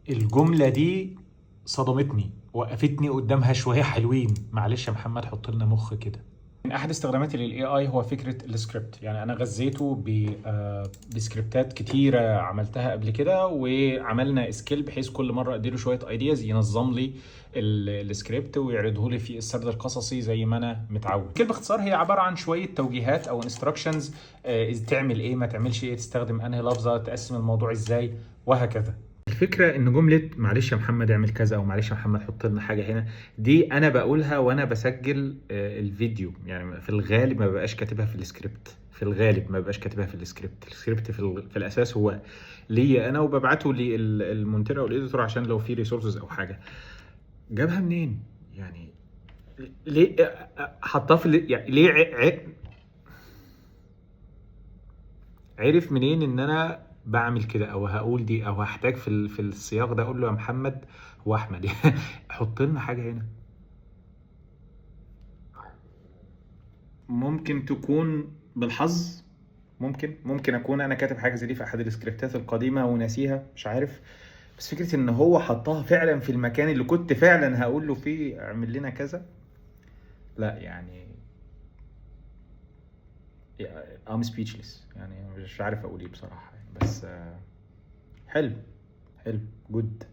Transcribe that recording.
الجملة دي صدمتني، وقفتني قدامها شوية حلوين. معلش يا محمد، حط لنا مخ كده. من احد استخداماتي للاي اي هو فكره السكريبت. يعني انا غذيته بسكريبتات كتيره عملتها قبل كده، وعملنا سكيل بحيث كل مره اديله شويه ايدياز ينظم لي السكريبت ويعرضه لي في السرد القصصي زي ما انا متعود. السكيل باختصار هي عباره عن شويه توجيهات او انستراكشنز، تعمل ايه، ما تعملش ايه، تستخدم انهي لفظه، تقسم الموضوع ازاي، وهكذا. الفكرة ان جملة معلش يا محمد اعمل كذا، او معلش يا محمد حط لنا حاجة هنا، دي انا بقولها وانا بسجل الفيديو. يعني في الغالب ما ببقاش كاتبها في السكريبت، في الغالب ما ببقاش كاتبها في السكريبت. السكريبت في الاساس هو ليا انا، وببعته للمونتير او الايديتور عشان لو في ريسورسز او حاجة. جابها منين يعني؟ ليه حطها يعني ليه عرف منين ان انا بعمل كده، او هقول دي، او هحتاج في السياق ده اقول له يا محمد هو احمد حط لنا حاجه هنا. ممكن تكون بالحظ، ممكن اكون انا كاتب حاجه زي دي في احد السكريبتات القديمه وناسيها، مش عارف. بس فكره ان هو حطها فعلا في المكان اللي كنت فعلا هقول له فيه اعمل لنا كذا، لا يعني I'm speechless. يعني مش عارف اقول ايه بصراحه يعني. بس حلو، حلو، جود.